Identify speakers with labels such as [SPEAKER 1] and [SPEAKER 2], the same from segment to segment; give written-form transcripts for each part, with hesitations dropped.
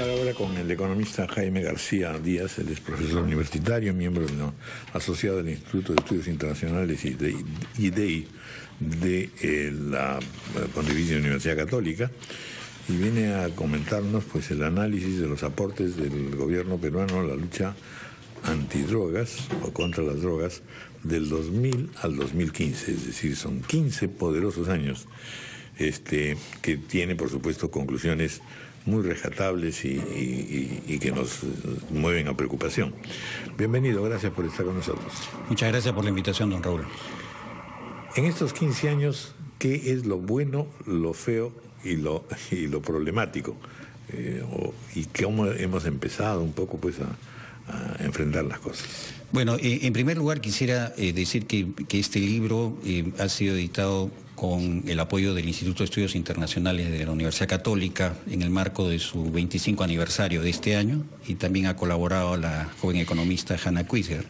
[SPEAKER 1] conversar ahora con el economista Jaime García Díaz. Él es profesor universitario, miembro asociado del Instituto de Estudios Internacionales IDEI de la Pontificia Universidad Católica, y viene a comentarnos pues el análisis de los aportes del gobierno peruano a la lucha antidrogas o contra las drogas del 2000 al 2015, es decir, son 15 poderosos años que tiene, por supuesto, conclusiones muy rescatables y que nos mueven a preocupación. Bienvenido, gracias por estar con nosotros.
[SPEAKER 2] Muchas gracias por la invitación, don Raúl.
[SPEAKER 1] En estos 15 años, ¿qué es lo bueno, lo feo y lo problemático? ¿Y cómo hemos empezado un poco pues a enfrentar las cosas?
[SPEAKER 2] Bueno, en primer lugar quisiera decir que este libro ha sido editado con el apoyo del Instituto de Estudios Internacionales de la Universidad Católica en el marco de su 25 aniversario de este año, y también ha colaborado la joven economista Hannah Quisger.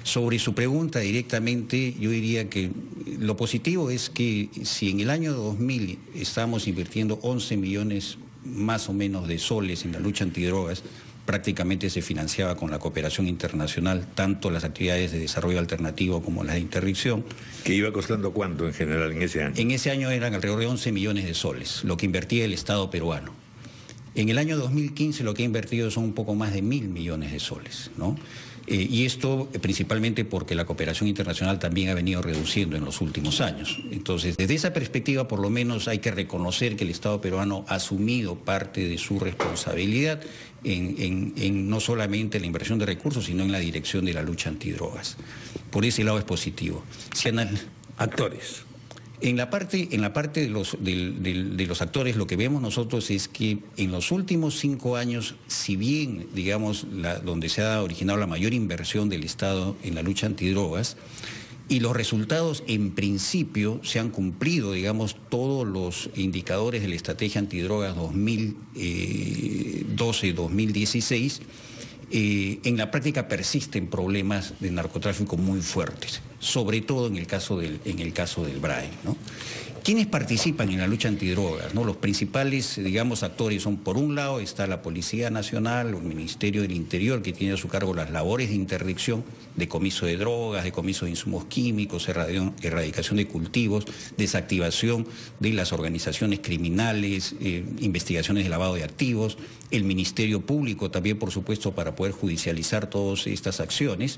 [SPEAKER 2] Sobre su pregunta directamente, yo diría que lo positivo es que si en el año 2000 estábamos invirtiendo 11 millones más o menos de soles en la lucha antidrogas, prácticamente se financiaba con la cooperación internacional, tanto las actividades de desarrollo alternativo como las de interdicción.
[SPEAKER 1] ¿Que iba costando cuánto en general en ese año?
[SPEAKER 2] En ese año eran alrededor de 11 millones de soles, lo que invertía el Estado peruano. En el año 2015 lo que ha invertido son un poco más de 1.000 millones de soles, ¿no? Y esto principalmente porque la cooperación internacional también ha venido reduciendo en los últimos años. Entonces, desde esa perspectiva, por lo menos hay que reconocer que el Estado peruano ha asumido parte de su responsabilidad en no solamente la inversión de recursos, sino en la dirección de la lucha antidrogas. Por ese lado es positivo.
[SPEAKER 1] Actores.
[SPEAKER 2] En la parte de los actores, lo que vemos nosotros es que en los últimos 5 años, si bien, digamos, donde se ha originado la mayor inversión del Estado en la lucha antidrogas, y los resultados en principio se han cumplido, digamos, todos los indicadores de la estrategia antidrogas 2012-2016, en la práctica persisten problemas de narcotráfico muy fuertes, sobre todo en el caso del Brain, ¿no? ¿Quiénes participan en la lucha antidrogas, ¿no? Los principales, digamos, actores son, por un lado, está la Policía Nacional, el Ministerio del Interior, que tiene a su cargo las labores de interdicción, decomiso de drogas, decomiso de insumos químicos, erradicación de cultivos, desactivación de las organizaciones criminales, investigaciones de lavado de activos, el Ministerio Público también, por supuesto, para poder judicializar todas estas acciones.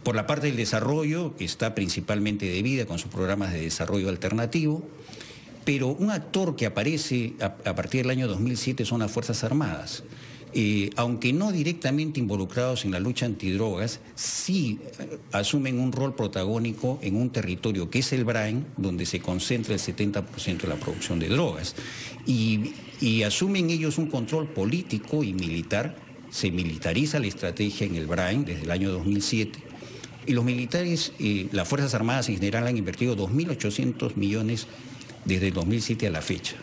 [SPEAKER 2] Por la parte del desarrollo está principalmente DEVIDA con sus programas de desarrollo alternativo, pero un actor que aparece a partir del año 2007 son las Fuerzas Armadas. Aunque no directamente involucrados en la lucha antidrogas, sí asumen un rol protagónico en un territorio que es el Brain, donde se concentra el 70% de la producción de drogas. Y asumen ellos un control político y militar. Se militariza la estrategia en el Brain desde el año 2007. Y los militares, las Fuerzas Armadas en general han invertido 2.800 millones desde el 2007 a la fecha.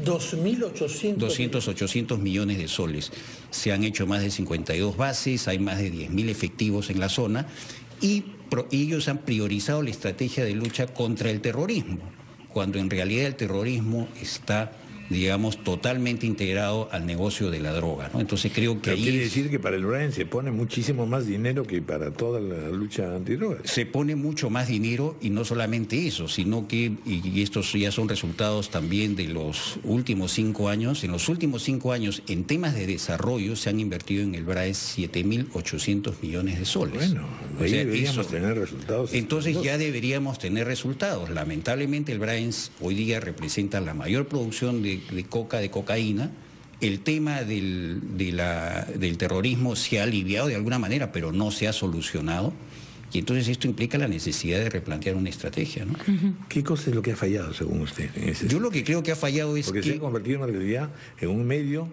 [SPEAKER 2] 800 millones de soles. Se han hecho más de 52 bases, hay más de 10.000 efectivos en la zona y ellos han priorizado la estrategia de lucha contra el terrorismo, cuando en realidad el terrorismo está, digamos, totalmente integrado al negocio de la droga, ¿no? Entonces creo que
[SPEAKER 1] ahí quiere decir que para el Brain se pone muchísimo más dinero que para toda la lucha antidrogas.
[SPEAKER 2] Se pone mucho más dinero, y no solamente eso, sino que, y estos ya son resultados también de los últimos 5 años, en los últimos 5 años en temas de desarrollo se han invertido en el Brain 7.800 millones de soles.
[SPEAKER 1] Bueno, ahí deberíamos tener resultados.
[SPEAKER 2] Entonces ya deberíamos tener resultados. Lamentablemente el Brain hoy día representa la mayor producción de cocaína. El tema del terrorismo se ha aliviado de alguna manera, pero no se ha solucionado. Y entonces esto implica la necesidad de replantear una estrategia, ¿no?
[SPEAKER 1] ¿Qué cosa es lo que ha fallado, según usted?
[SPEAKER 2] Yo lo que creo que ha fallado es
[SPEAKER 1] porque se ha convertido en realidad en un medio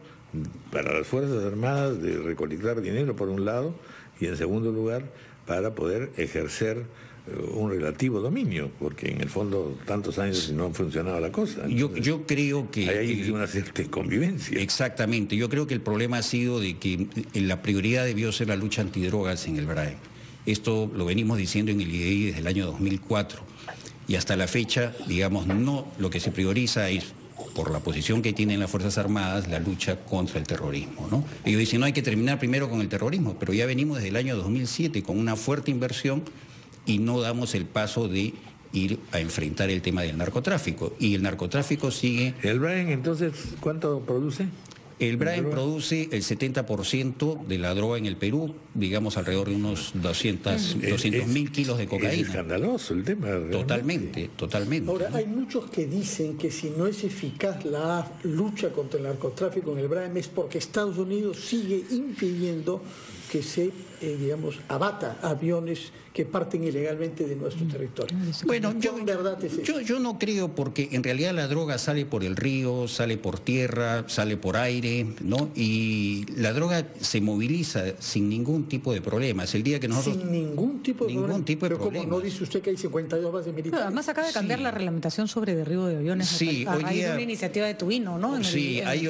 [SPEAKER 1] para las Fuerzas Armadas de recolectar dinero, por un lado, y en segundo lugar, para poder ejercer un relativo dominio, porque en el fondo tantos años no ha funcionado la cosa. Entonces,
[SPEAKER 2] yo creo que
[SPEAKER 1] hay una cierta convivencia.
[SPEAKER 2] Exactamente, yo creo que el problema ha sido de que la prioridad debió ser la lucha antidrogas en el Brain. Esto lo venimos diciendo en el IDEI desde el año 2004 y hasta la fecha, digamos, no, lo que se prioriza es por la posición que tienen las Fuerzas Armadas, la lucha contra el terrorismo, ¿no? Ellos dicen, no hay que terminar primero con el terrorismo, pero ya venimos desde el año 2007 con una fuerte inversión y no damos el paso de ir a enfrentar el tema del narcotráfico. Y el narcotráfico sigue...
[SPEAKER 1] ¿El Brian entonces cuánto produce?
[SPEAKER 2] El Brian produce el 70% de la droga en el Perú, digamos alrededor de unos 200.000 kilos de cocaína.
[SPEAKER 1] Es escandaloso el tema.
[SPEAKER 2] Totalmente, totalmente.
[SPEAKER 3] Ahora, hay muchos que dicen que si no es eficaz la lucha contra el narcotráfico en el Brian es porque Estados Unidos sigue impidiendo que se, abata aviones que parten ilegalmente de nuestro territorio.
[SPEAKER 2] Bueno, yo no creo, porque en realidad la droga sale por el río, sale por tierra, sale por aire, ¿no? Y la droga se moviliza sin ningún tipo de problemas. El día que nosotros...
[SPEAKER 3] Sin ningún tipo de problema.
[SPEAKER 2] Pero
[SPEAKER 3] ¿cómo no dice usted que hay 52 bases militares?
[SPEAKER 4] Pero además acaba de cambiar la reglamentación sobre derribo de aviones a raíz de una iniciativa de Tubino, ¿no?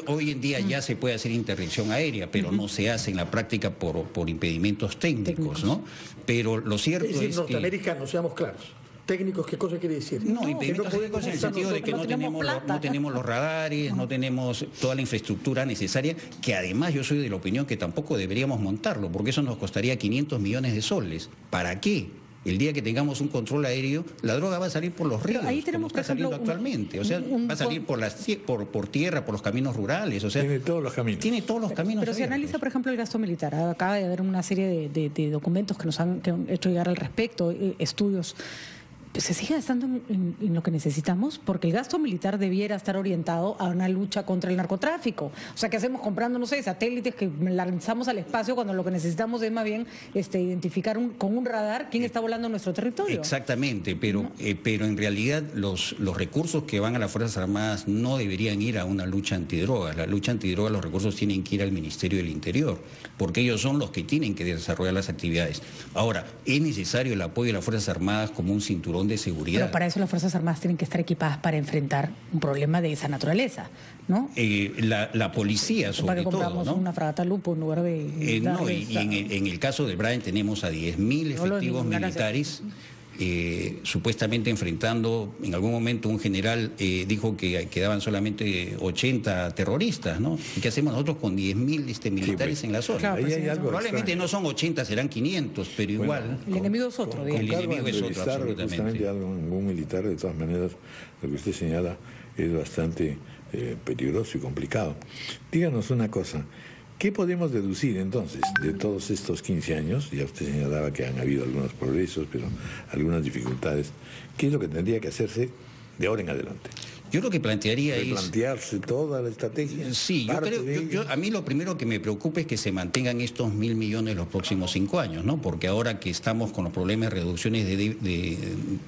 [SPEAKER 2] Hoy en día ya se puede hacer interdicción aérea, pero no se hace en la práctica por impedimentos técnicos, ¿no? Pero lo cierto es decir,
[SPEAKER 3] norteamericanos, seamos claros. Técnicos, ¿qué cosa quiere decir?
[SPEAKER 2] No, impedimentos técnicos en el sentido de que no tenemos los radares, no tenemos toda la infraestructura necesaria, que además yo soy de la opinión que tampoco deberíamos montarlo, porque eso nos costaría 500 millones de soles. ¿Para qué? El día que tengamos un control aéreo, la droga va a salir por los ríos,
[SPEAKER 4] pero ahí tenemos,
[SPEAKER 2] como está saliendo actualmente. O sea, va a salir por tierra, por los caminos rurales. O sea,
[SPEAKER 1] tiene todos los caminos.
[SPEAKER 2] Tiene todos los caminos.
[SPEAKER 4] Pero si analiza, por ejemplo, el gasto militar, acaba de haber una serie de documentos que han hecho llegar al respecto, estudios. ¿Se sigue gastando en lo que necesitamos? Porque el gasto militar debiera estar orientado a una lucha contra el narcotráfico. O sea, ¿qué hacemos comprando, no sé, satélites que lanzamos al espacio cuando lo que necesitamos es más bien identificar con un radar quién está volando en nuestro territorio?
[SPEAKER 2] Exactamente, pero en realidad los recursos que van a las Fuerzas Armadas no deberían ir a una lucha antidroga. La lucha antidroga, los recursos tienen que ir al Ministerio del Interior, porque ellos son los que tienen que desarrollar las actividades. Ahora, es necesario el apoyo de las Fuerzas Armadas como un cinturón de seguridad.
[SPEAKER 4] Pero para eso las Fuerzas Armadas tienen que estar equipadas para enfrentar un problema de esa naturaleza, ¿no?
[SPEAKER 2] La policía, sobre todo, ¿no?
[SPEAKER 4] Compramos una fragata Lupo en lugar de...
[SPEAKER 2] en el caso de Brian tenemos a 10.000 efectivos militares, supuestamente enfrentando, en algún momento un general dijo que quedaban solamente 80 terroristas, ¿no? ¿Y qué hacemos nosotros con 10.000 militares en la zona?
[SPEAKER 4] Claro,
[SPEAKER 1] ahí hay algo
[SPEAKER 2] probablemente no son 80, serán 500, pero igual...
[SPEAKER 4] El enemigo es otro,
[SPEAKER 1] digamos.
[SPEAKER 2] El enemigo es otro, absolutamente.
[SPEAKER 1] Justamente algún militar, de todas maneras, lo que usted señala es bastante peligroso y complicado. Díganos una cosa. ¿Qué podemos deducir entonces de todos estos 15 años? Ya usted señalaba que han habido algunos progresos, pero algunas dificultades. ¿Qué es lo que tendría que hacerse de ahora en adelante?
[SPEAKER 2] Yo lo que plantearía es...
[SPEAKER 1] ¿Replantearse toda la estrategia?
[SPEAKER 2] Sí, a mí lo primero que me preocupa es que se mantengan estos 1.000 millones los próximos 5 años, ¿no? Porque ahora que estamos con los problemas de reducciones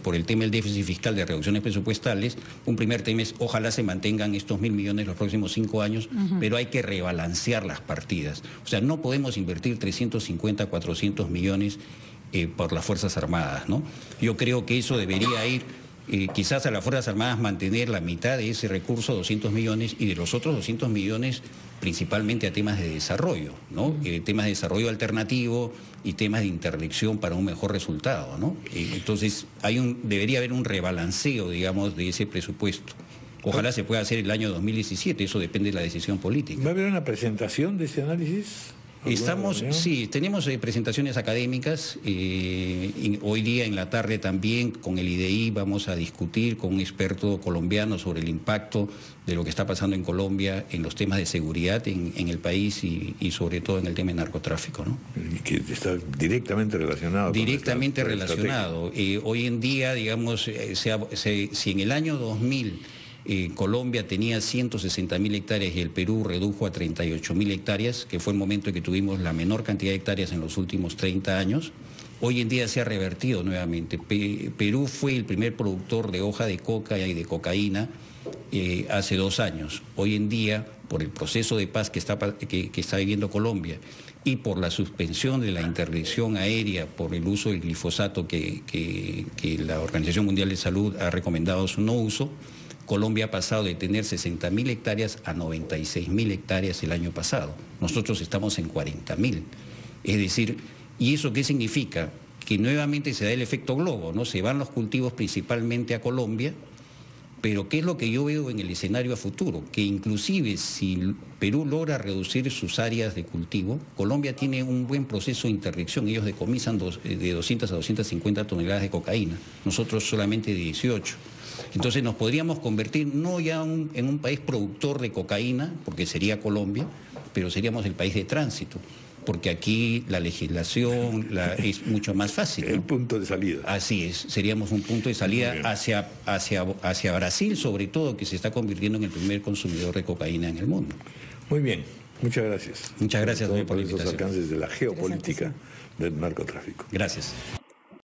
[SPEAKER 2] por el tema del déficit fiscal, de reducciones presupuestales, un primer tema es ojalá se mantengan estos 1.000 millones los próximos 5 años, pero hay que rebalancear las partidas. O sea, no podemos invertir 350, 400 millones por las Fuerzas Armadas, ¿no? Yo creo que eso debería ir... quizás a las Fuerzas Armadas mantener la mitad de ese recurso, 200 millones, y de los otros 200 millones principalmente a temas de desarrollo, ¿no? Temas de desarrollo alternativo y temas de interdicción para un mejor resultado, ¿no? Entonces debería haber un rebalanceo, digamos, de ese presupuesto. Ojalá se pueda hacer el año 2017, eso depende de la decisión política.
[SPEAKER 1] ¿Va a haber una presentación de ese análisis?
[SPEAKER 2] Sí, tenemos presentaciones académicas, hoy día en la tarde también con el IDI vamos a discutir con un experto colombiano sobre el impacto de lo que está pasando en Colombia en los temas de seguridad en el país y sobre todo en el tema de narcotráfico, ¿no?
[SPEAKER 1] Y que está directamente relacionado.
[SPEAKER 2] Directamente relacionado. Hoy en día, digamos, si en el año 2000... Colombia tenía 160.000 hectáreas y el Perú redujo a 38.000 hectáreas, que fue el momento en que tuvimos la menor cantidad de hectáreas en los últimos 30 años. Hoy en día se ha revertido nuevamente. Perú fue el primer productor de hoja de coca y de cocaína hace 2 años. Hoy en día, por el proceso de paz que está viviendo Colombia y por la suspensión de la interdicción aérea por el uso del glifosato que la Organización Mundial de Salud ha recomendado su no uso, Colombia ha pasado de tener 60.000 hectáreas a 96.000 hectáreas el año pasado. Nosotros estamos en 40.000. Es decir, ¿y eso qué significa? Que nuevamente se da el efecto globo, ¿no? Se van los cultivos principalmente a Colombia, Pero ¿qué es lo que yo veo en el escenario a futuro? Que inclusive si Perú logra reducir sus áreas de cultivo, Colombia tiene un buen proceso de interdicción. Ellos decomisan de 200 a 250 toneladas de cocaína, nosotros solamente 18. Entonces nos podríamos convertir no ya en un país productor de cocaína, porque sería Colombia, pero seríamos el país de tránsito, porque aquí la legislación es mucho más fácil, ¿no?
[SPEAKER 1] El punto de salida.
[SPEAKER 2] Así es, seríamos un punto de salida hacia Brasil, sobre todo, que se está convirtiendo en el primer consumidor de cocaína en el mundo.
[SPEAKER 1] Muy bien, muchas gracias.
[SPEAKER 2] Muchas gracias,
[SPEAKER 1] por
[SPEAKER 2] por la
[SPEAKER 1] esos
[SPEAKER 2] invitación.
[SPEAKER 1] alcances de la geopolítica del narcotráfico.
[SPEAKER 2] Gracias.